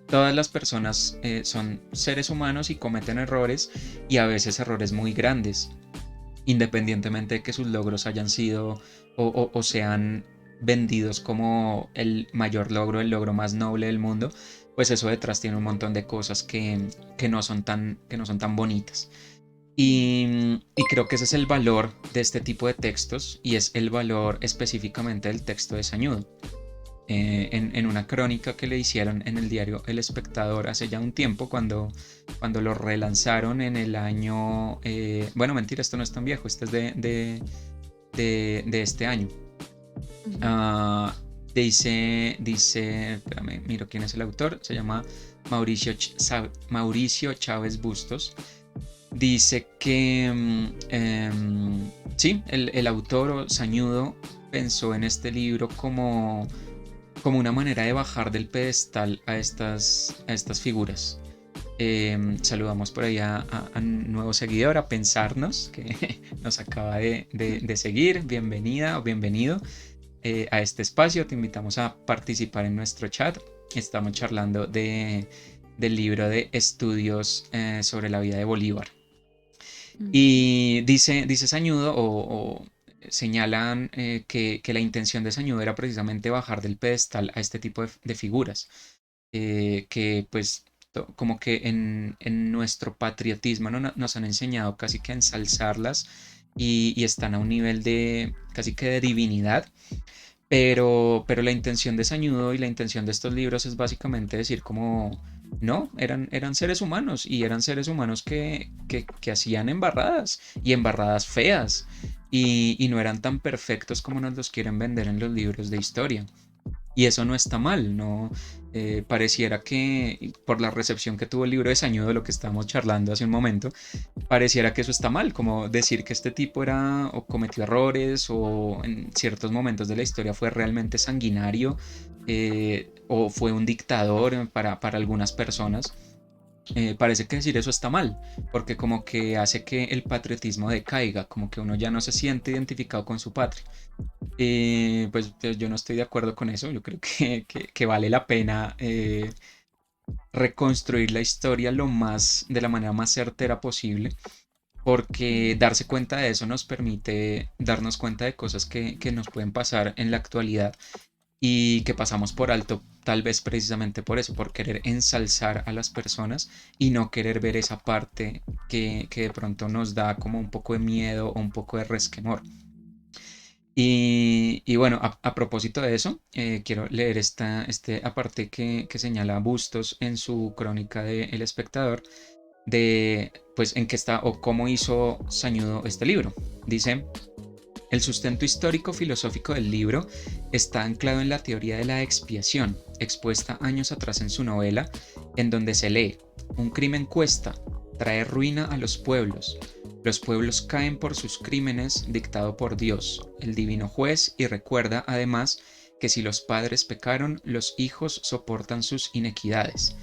Speaker 1: Todas las personas son seres humanos y cometen errores y a veces errores muy grandes, independientemente de que sus logros hayan sido o sean vendidos como el mayor logro, el logro más noble del mundo, pues eso detrás tiene un montón de cosas que no son tan bonitas. Y creo que ese es el valor de este tipo de textos y es el valor específicamente del texto de Sañudo. En una crónica que le hicieron en el diario El Espectador hace ya un tiempo, cuando lo relanzaron en el año... bueno, mentira, esto no es tan viejo, este es de este año.
Speaker 2: Ujú.
Speaker 1: Ah, espérame, miro quién es el autor, se llama Mauricio Chávez Bustos. Dice que sí, el autor o Sañudo pensó en este libro como una manera de bajar del pedestal a estas figuras. Saludamos por ahí a un nuevo seguidor, a Pensarnos, que nos acaba de seguir. Bienvenida o bienvenido a este espacio. Te invitamos a participar en nuestro chat. Estamos charlando del libro de estudios sobre la vida de Bolívar.
Speaker 2: Ujú.
Speaker 1: Y dice Sañudo, o señalan que la intención de Sañudo era precisamente bajar del pedestal a este tipo de figuras, que pues como que en nuestro patriotismo nos han enseñado casi que a ensalzarlas y están a un nivel de casi que de divinidad, pero la intención de Sañudo y la intención de estos libros es básicamente decir como, no, eran seres humanos y eran seres humanos que hacían embarradas y embarradas feas y no eran tan perfectos como nos los quieren vender en los libros de historia. Y eso no está mal, no pareciera que por la recepción que tuvo el libro de Sañudo, lo que estábamos charlando hace un momento, pareciera que eso está mal, como decir que este tipo era o cometió errores o en ciertos momentos de la historia fue realmente sanguinario, o fue un dictador para algunas personas. Parece que decir eso está mal, porque como que hace que el patriotismo decaiga, como que uno ya no se siente identificado con su patria. Pues yo no estoy de acuerdo con eso, yo creo que vale la pena reconstruir la historia de la manera más certera posible, porque
Speaker 2: Mm.
Speaker 1: darse cuenta de eso nos permite darnos cuenta de cosas que nos pueden pasar en la actualidad y que pasamos por alto, tal vez precisamente por eso, por querer ensalzar a las personas y no querer ver esa parte que de pronto nos da como un poco de miedo o un poco de resquemor. Y bueno, a propósito de eso, quiero leer este aparte que señala Bustos en su crónica de El Espectador, de pues en qué está o cómo hizo Sañudo este libro. Dice: el sustento histórico filosófico del libro está anclado en la teoría de la expiación, expuesta años atrás en su novela, en donde se lee: un crimen cuesta, trae ruina a los pueblos caen por sus crímenes, dictado por Dios, el divino juez, y recuerda además que si los padres pecaron, los hijos soportan sus inequidades,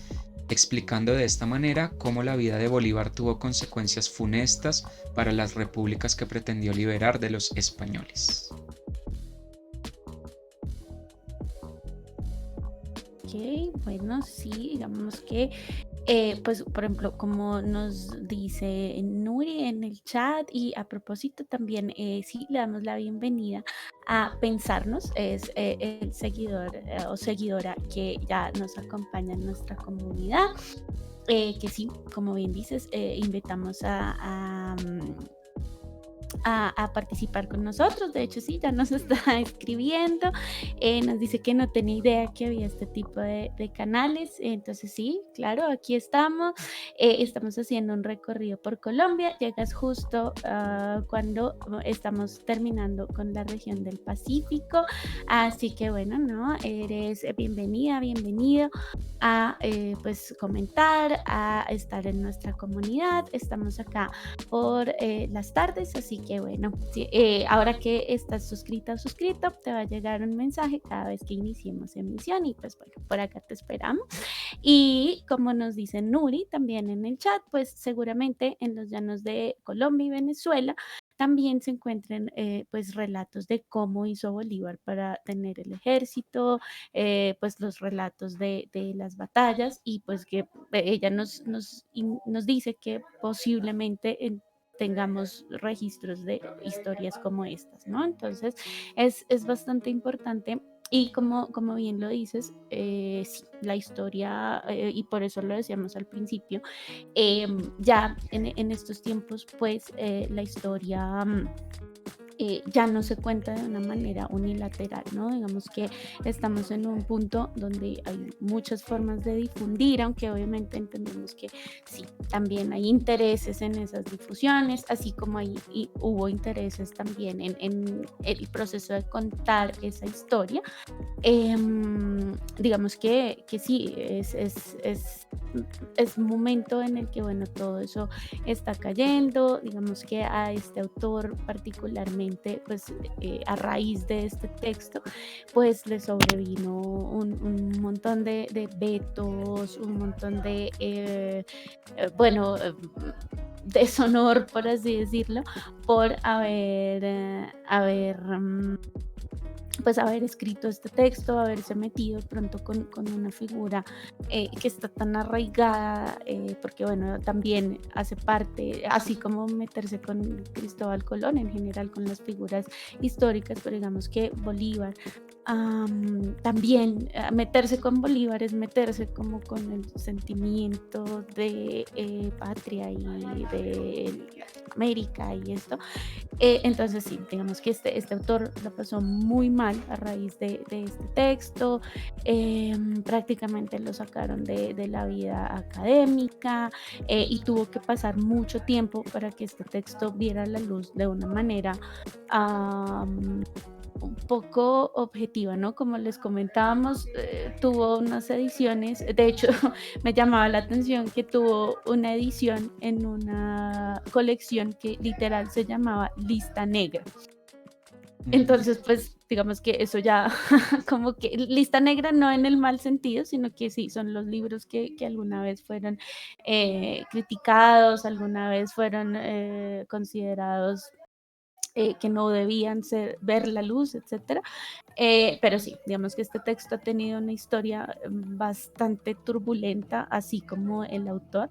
Speaker 1: explicando de esta manera cómo la vida de Bolívar tuvo consecuencias funestas para las repúblicas que pretendió liberar de los españoles.
Speaker 2: Ok, bueno, sí, digamos que, pues, por ejemplo, como nos dice Nuri en el chat, y a propósito también, sí, le damos la bienvenida a Pensarnos, es el seguidor o seguidora que ya nos acompaña en nuestra comunidad, que sí, como bien dices, invitamos a participar con nosotros. De hecho, sí, ya nos está escribiendo, nos dice que no tenía idea que había este tipo de canales. Entonces, sí, claro, aquí estamos. Estamos haciendo un recorrido por Colombia. Llegas justo cuando estamos terminando con la región del Pacífico. Así que bueno, ¿no? Eres bienvenida, bienvenido a pues comentar, a estar en nuestra comunidad. Estamos acá por las tardes, así que bueno, sí, ahora que estás suscrita o suscrito, te va a llegar un mensaje cada vez que iniciemos emisión y pues bueno, por acá te esperamos. Y como nos dice Nuri también en el chat, pues seguramente en los llanos de Colombia y Venezuela también se encuentren pues relatos de cómo hizo Bolívar para tener el ejército, pues los relatos de las batallas y pues que ella nos dice que posiblemente tengamos registros de historias como estas, ¿no? Entonces es bastante importante. Y como bien lo dices, sí, la historia, y por eso lo decíamos al principio, ya en estos tiempos, pues la historia ya no se cuenta de una manera unilateral, ¿no? Digamos que estamos en un punto donde hay muchas formas de difundir, aunque obviamente entendemos que sí, también hay intereses en esas difusiones, así como y hubo intereses también en el proceso de contar esa historia. Digamos que sí, es un momento en el que, bueno, todo eso está cayendo. Digamos que a este autor particularmente, pues a raíz de este texto, pues le sobrevino un montón de vetos, un montón de, bueno, deshonor, por así decirlo, por pues haber escrito este texto, haberse metido de pronto con una figura que está tan arraigada, porque bueno, también hace parte, así como meterse con Cristóbal Colón, en general con las figuras históricas, pero digamos que Bolívar, también meterse con Bolívar es meterse como con el sentimiento de patria y de América y esto. Entonces sí, digamos que este autor la pasó muy mal a raíz de este texto. Prácticamente lo sacaron de la vida académica, y tuvo que pasar mucho tiempo para que este texto viera la luz de una manera am, un poco objetiva, ¿no? Como les comentábamos, tuvo unas ediciones, de hecho me llamaba la atención que tuvo una edición en una colección que literal se llamaba Lista Negra.
Speaker 1: Mm.
Speaker 2: Entonces, pues digamos que eso ya, como que lista negra no en el mal sentido, sino que sí, son los libros que alguna vez fueron criticados, alguna vez fueron considerados que no debían ver la luz, etcétera. Pero sí, digamos que este texto ha tenido una historia bastante turbulenta, así como el autor.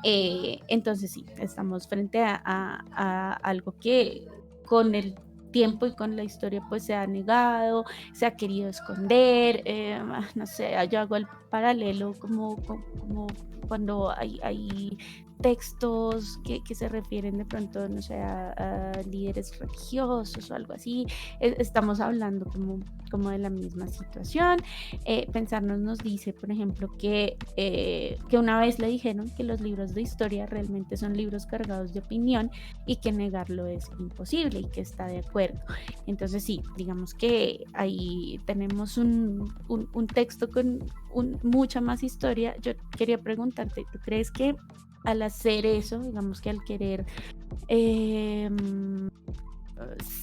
Speaker 2: Entonces sí, estamos frente a algo que con el tiempo y con la historia pues se ha negado, se ha querido esconder. No sé, yo hago el paralelo como cuando hay textos que se refieren de pronto, no sé, a líderes religiosos o algo así. Estamos hablando como de la misma situación. Pensarnos nos dice, por ejemplo, que una vez le dijeron que los libros de historia realmente son libros cargados de opinión y que negarlo es imposible y que está de acuerdo. Entonces sí, digamos que ahí tenemos un texto con mucha más historia. Yo quería preguntarte, ¿tú crees que al hacer eso, digamos que al querer em,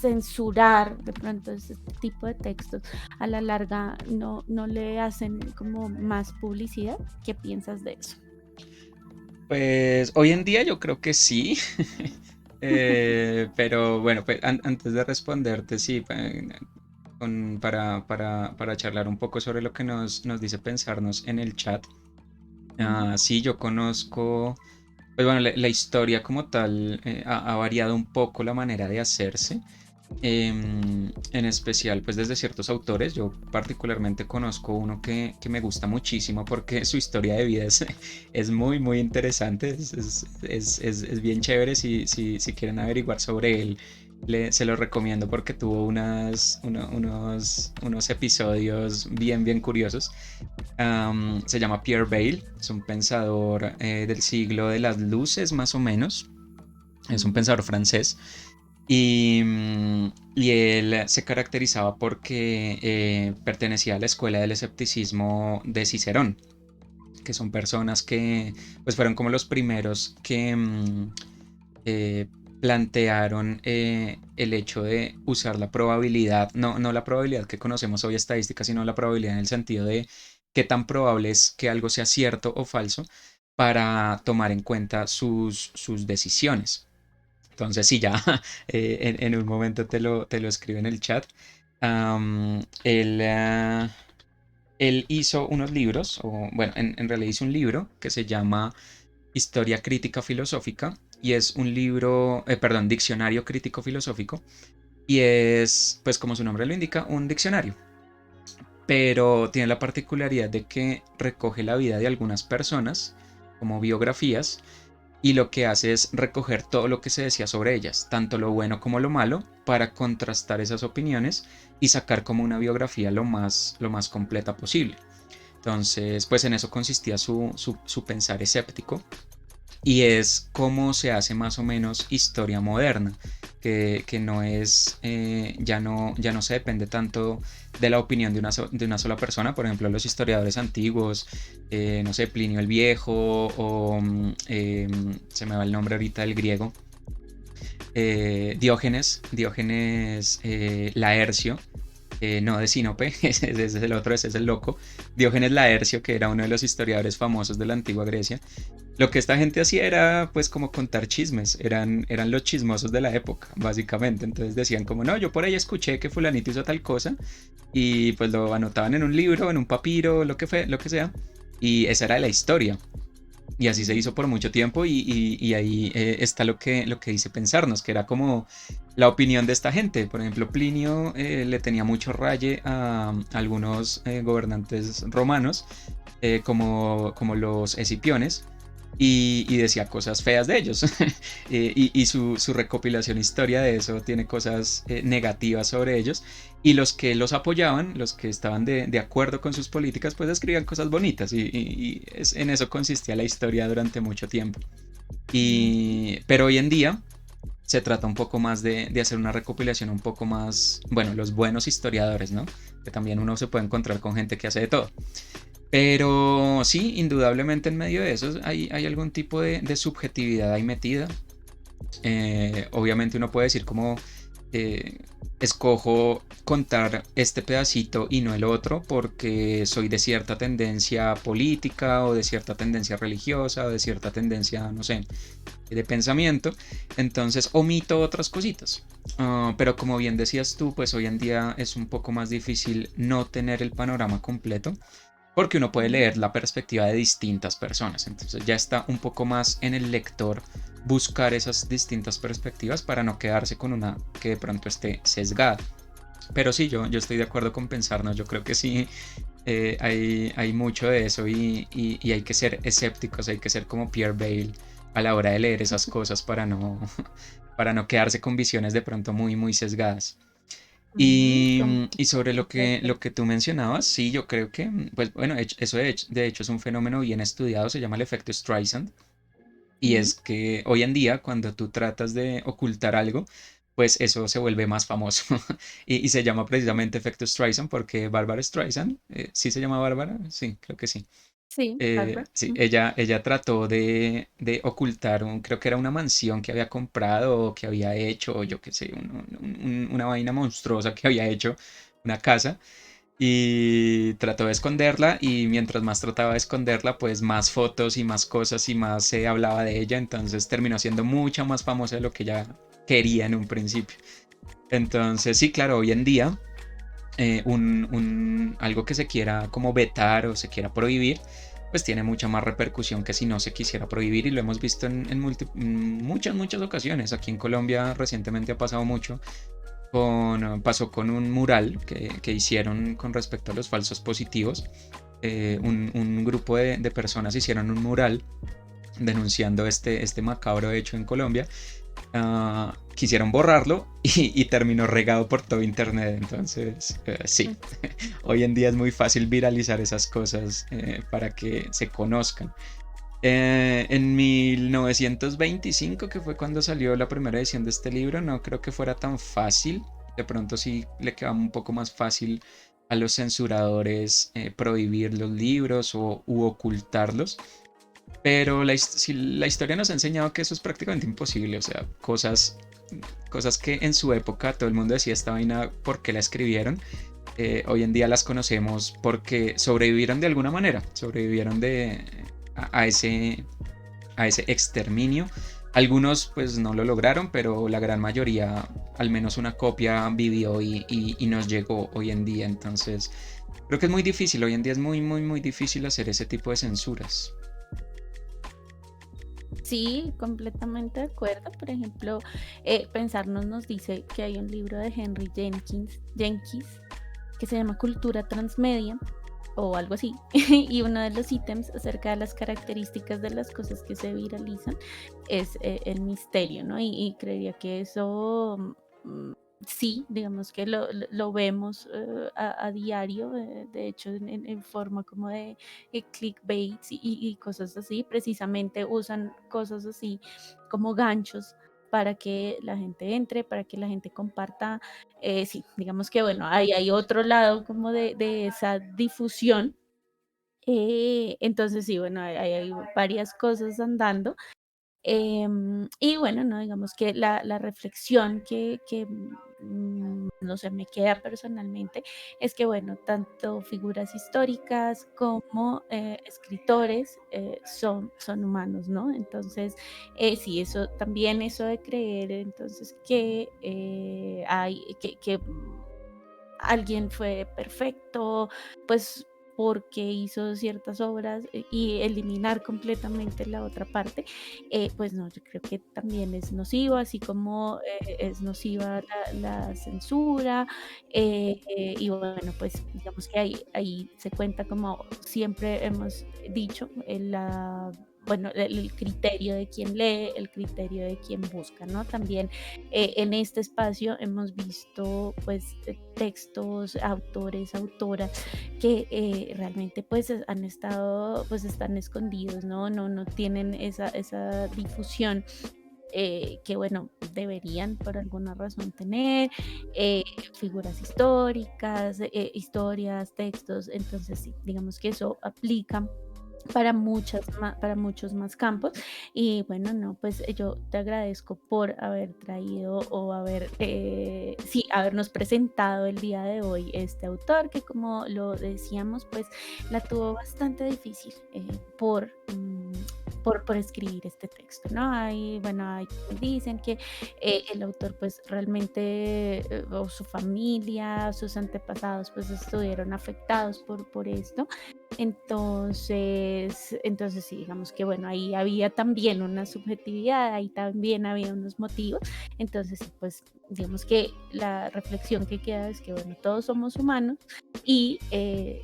Speaker 2: censurar de pronto este tipo de textos, a la larga no le hacen como más publicidad? ¿Qué piensas de eso?
Speaker 1: Pues hoy en día yo creo que sí. Pero bueno, pues antes de responderte, sí, para charlar un poco sobre lo que nos dice pensarnos en el chat.
Speaker 2: Ujú.
Speaker 1: Sí, yo conozco, pues bueno, la historia como tal ha variado un poco la manera de hacerse. En especial, pues desde ciertos autores. Yo particularmente conozco uno que me gusta muchísimo porque su historia de vida es muy, muy interesante. Es bien chévere si quieren averiguar sobre él. Se lo recomiendo porque tuvo unos episodios bien curiosos. Se llama Pierre Bayle, es un pensador del siglo de las luces más o menos, es un pensador francés. Y él se caracterizaba porque pertenecía a la escuela del escepticismo de Cicerón, que son personas que pues fueron como los primeros que eh, plantearon el hecho de usar la probabilidad, no la probabilidad que conocemos hoy estadística, sino la probabilidad en el sentido de qué tan probable es que algo sea cierto o falso para tomar en cuenta sus decisiones. Entonces, sí, ya en un momento te lo escribo en el chat. Am, él, ah, Él hizo unos libros, o bueno, en realidad hizo un libro que se llama Historia Crítica Filosófica y es un libro, perdón, diccionario crítico filosófico y es, pues como su nombre lo indica, un diccionario, pero tiene la particularidad de que recoge la vida de algunas personas como biografías y lo que hace es recoger todo lo que se decía sobre ellas, tanto lo bueno como lo malo, para contrastar esas opiniones y sacar como una biografía lo más completa posible. Entonces, pues en eso consistía su pensar escéptico y es cómo se hace más o menos historia moderna, que no es, ya no se depende tanto de la opinión de una sola persona. Por ejemplo, los historiadores antiguos, no sé, Plinio el Viejo o se me va el nombre ahorita del griego, Diógenes Laercio, no de Sinope, ese es el otro, ese es el loco, Diógenes Laercio, que era uno de los historiadores famosos de la antigua Grecia. Lo que esta gente hacía era pues como contar chismes, eran los chismosos de la época, básicamente. Entonces decían como, no, yo por ahí escuché que fulanito hizo tal cosa y pues lo anotaban en un libro, en un papiro, lo que sea, y esa era la historia. Y así se hizo por mucho tiempo y ahí está lo que dice pensarnos, que era como la opinión de esta gente. Por ejemplo, Plinio le tenía mucho raye a algunos gobernantes romanos, como los escipiones, y decía cosas feas de ellos. Y su recopilación historia de eso tiene cosas negativas sobre ellos. Y los que los apoyaban, los que estaban de acuerdo con sus políticas, pues escribían cosas bonitas. En eso consistía la historia durante mucho tiempo. Pero hoy en día se trata un poco más de hacer una recopilación un poco más, bueno, los buenos historiadores, ¿no? Que también uno se puede encontrar con gente que hace de todo. Pero sí, indudablemente en medio de eso hay algún tipo de subjetividad ahí metida. Obviamente uno puede decir como eh, escojo contar este pedacito y no el otro porque soy de cierta tendencia política o de cierta tendencia religiosa o de cierta tendencia, no sé, de pensamiento. Entonces omito otras cositas. Pero como bien decías tú, pues hoy en día es un poco más difícil no tener el panorama completo porque uno puede leer la perspectiva de distintas personas. Entonces ya está un poco más en el lector buscar esas distintas perspectivas para no quedarse con una que de pronto esté sesgada. Pero sí, yo estoy de acuerdo con pensarnos. Yo creo que sí, hay mucho de eso y hay que ser escépticos, hay que ser como Pierre Bayle a la hora de leer esas cosas para no, para no quedarse con visiones de pronto muy sesgadas. Y sobre
Speaker 2: Completamente.
Speaker 1: lo que tú mencionabas, sí, yo creo que, pues bueno, eso de hecho es un fenómeno bien estudiado, se llama el efecto Streisand, y
Speaker 2: Ujú.
Speaker 1: es que hoy en día cuando tú tratas de ocultar algo, pues eso se vuelve más famoso y se llama precisamente efecto Streisand porque Barbara Streisand, ¿sí se llama Bárbara? Sí, creo que sí.
Speaker 2: Sí, Bárbara.
Speaker 1: Sí,
Speaker 2: Ujú.
Speaker 1: ella trató de ocultar, creo que era una mansión que había comprado o que había hecho, o yo qué sé, una vaina monstruosa que había hecho, una casa, y trató de esconderla y mientras más trataba de esconderla, pues más fotos y más cosas y más se hablaba de ella, entonces terminó siendo mucho más famosa de lo que ella quería en un principio. Entonces, sí, claro, hoy en día algo que se quiera como vetar o se quiera prohibir, pues tiene mucha más repercusión que si no se quisiera prohibir y lo hemos visto en muchas ocasiones. Aquí en Colombia recientemente ha pasado mucho, pasó con un mural que hicieron con respecto a los falsos positivos. Un grupo de personas hicieron un mural denunciando este macabro hecho en Colombia. quisieron borrarlo y terminó regado por todo internet. Entonces, sí, hoy en día es muy fácil viralizar esas cosas para que se conozcan. En 1925, que fue cuando salió la primera edición de este libro, no creo que fuera tan fácil. De pronto sí le quedaba un poco más fácil a los censuradores prohibir los libros u ocultarlos. Pero si la historia nos ha enseñado que eso es prácticamente imposible. O sea, cosas que en su época todo el mundo decía esta vaina porque la escribieron. Hoy en día las conocemos porque sobrevivieron de alguna manera. Sobrevivieron a ese exterminio. Algunos pues no lo lograron, pero la gran mayoría, al menos una copia, vivió y nos llegó hoy en día. Entonces, creo que es muy difícil. Hoy en día es muy, muy, muy difícil hacer ese tipo de censuras.
Speaker 2: Sí, completamente de acuerdo. Por ejemplo, Pensarnos nos dice que hay un libro de Henry Jenkins que se llama Cultura Transmedia o algo así. Y uno de los ítems acerca de las características de las cosas que se viralizan es el misterio, ¿no? Y creería que eso mm, sí, digamos que lo vemos a diario, de hecho en forma como de clickbaits y cosas así, precisamente usan cosas así como ganchos para que la gente entre, para que la gente comparta. Sí, digamos que bueno, hay otro lado como de esa difusión. Entonces sí, bueno, hay varias cosas andando. Y bueno, no, digamos que la reflexión que no sé, me queda personalmente es que, bueno, tanto figuras históricas como escritores son humanos, ¿no? Entonces, sí, eso también, eso de creer, entonces, que alguien fue perfecto, pues porque hizo ciertas obras y eliminar completamente la otra parte, pues no, yo creo que también es nocivo, así como es nociva la censura, y bueno, pues digamos que ahí se cuenta, como siempre hemos dicho, bueno, el criterio de quien lee, el criterio de quien busca, ¿no? También en este espacio hemos visto pues textos, autores, autoras que realmente pues han estado, pues están escondidos, ¿no? No tienen esa difusión que bueno, deberían por alguna razón tener, eh, figuras históricas, historias, textos, entonces sí, digamos que eso aplica para muchos más campos. Y bueno, no, pues yo te agradezco por haber traído o sí, habernos presentado el día de hoy este autor que, como lo decíamos, pues la tuvo bastante difícil por escribir este texto, ¿no? Bueno, hay quienes dicen que el autor pues realmente, o su familia, sus antepasados pues estuvieron afectados por esto. Entonces sí, digamos que bueno, ahí había también una subjetividad, ahí también había unos motivos. Entonces, sí, pues digamos que la reflexión que queda es que bueno, todos somos humanos y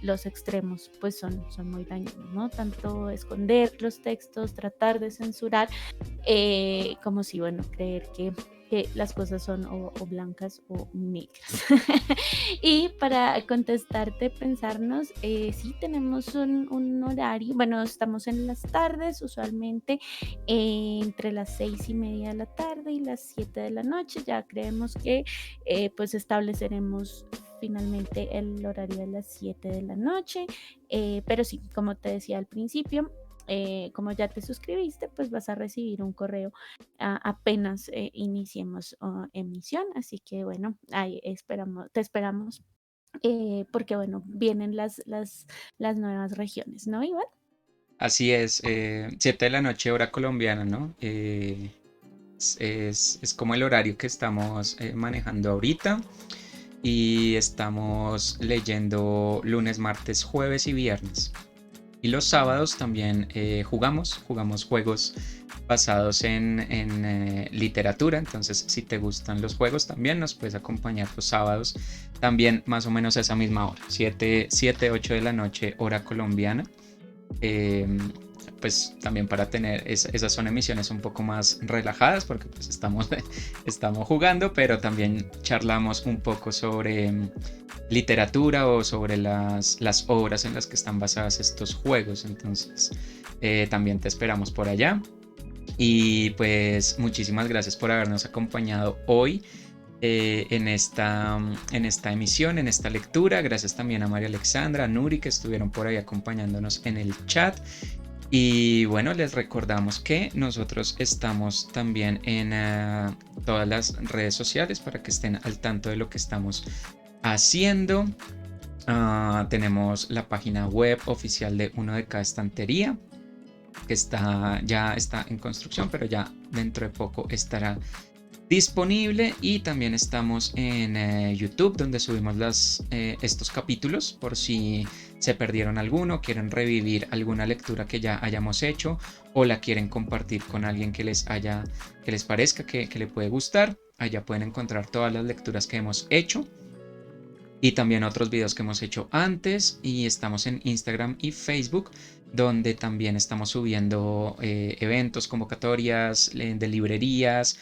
Speaker 2: los extremos pues son muy dañinos, ¿no? Tanto esconder los textos, tratar de censurar, como si, bueno, creer que las cosas son o blancas o negras. Y para contestarte, Pensarnos, sí tenemos un horario, bueno, estamos en las tardes, usualmente entre las 6:30 de la tarde y las 7 de la noche. Ya creemos que pues estableceremos finalmente el horario de las 7 de la noche, pero sí, como te decía al principio, como ya te suscribiste, pues vas a recibir un correo apenas iniciemos emisión. Así que bueno, ahí te esperamos, porque bueno, vienen las nuevas regiones, ¿no, Iván?
Speaker 1: Así es, 7 de la noche hora colombiana, ¿no? Es como el horario que estamos manejando ahorita y estamos leyendo lunes, martes, jueves y viernes. Y los sábados también jugamos juegos basados en literatura. Entonces, si te gustan los juegos, también nos puedes acompañar los sábados, también más o menos a esa misma hora, 7 8 de la noche, hora colombiana. Eh, pues también para tener, esas son emisiones un poco más relajadas porque pues estamos jugando, pero también charlamos un poco sobre literatura o sobre las obras en las que están basadas estos juegos. Entonces, también te esperamos por allá. Y pues muchísimas gracias por habernos acompañado hoy en esta emisión, en esta lectura. Gracias también a María Alexandra, a Nuri, que estuvieron por ahí acompañándonos en el chat. Y bueno, les recordamos que nosotros estamos también en todas las redes sociales para que estén al tanto de lo que estamos haciendo. Tenemos la página web oficial de Uno de Cada Estantería, que ya está en construcción, pero ya dentro de poco estará disponible. Y también estamos en YouTube, donde subimos estos capítulos por si se perdieron alguno, quieren revivir alguna lectura que ya hayamos hecho o la quieren compartir con alguien que les parezca que le puede gustar. Allá pueden encontrar todas las lecturas que hemos hecho y también otros videos que hemos hecho antes. Y estamos en Instagram y Facebook, donde también estamos subiendo eventos, convocatorias de librerías,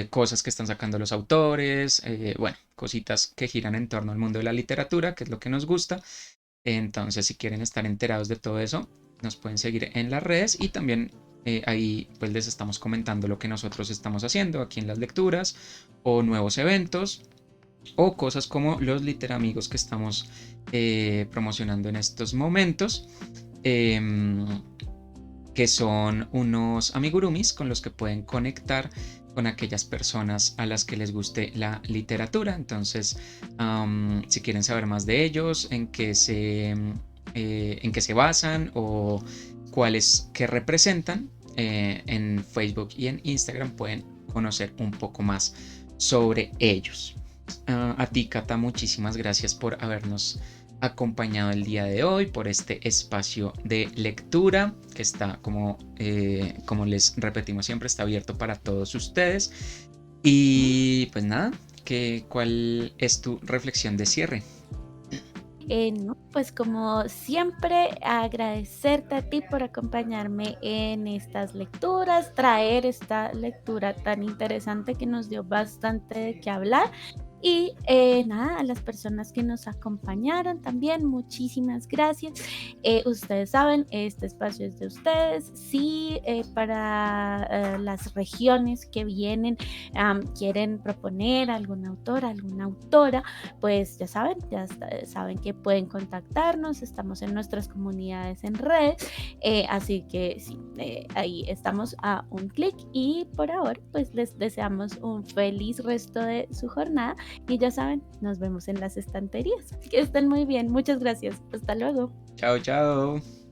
Speaker 1: cosas que están sacando los autores, bueno, cositas que giran en torno al mundo de la literatura, que es lo que nos gusta. Entonces, si quieren estar enterados de todo eso, nos pueden seguir en las redes y también ahí pues les estamos comentando lo que nosotros estamos haciendo aquí en las lecturas o nuevos eventos o cosas como los literamigos que estamos promocionando en estos momentos, que son unos amigurumis con los que pueden conectar con aquellas personas a las que les guste la literatura. Entonces, si quieren saber más de ellos, en qué se basan o cuáles que representan, en Facebook y en Instagram pueden conocer un poco más sobre ellos. A ti, Cata, muchísimas gracias por habernos acompañado el día de hoy, por este espacio de lectura que está, como les repetimos siempre, está abierto para todos ustedes. Y pues nada, ¿cuál es tu reflexión de cierre?
Speaker 2: No, pues como siempre, agradecerte a ti por acompañarme en estas lecturas, traer esta lectura tan interesante que nos dio bastante de qué hablar. Y nada, a las personas que nos acompañaron también, muchísimas gracias. Ustedes saben, este espacio es de ustedes. Si para las regiones que vienen quieren proponer algún autor, alguna autora, pues ya saben que pueden contactarnos, estamos en nuestras comunidades en redes, así que sí, ahí estamos a un clic y por ahora pues les deseamos un feliz resto de su jornada y ya saben, nos vemos en las estanterías. Que estén muy bien, muchas gracias, hasta luego.
Speaker 1: Chao, chao.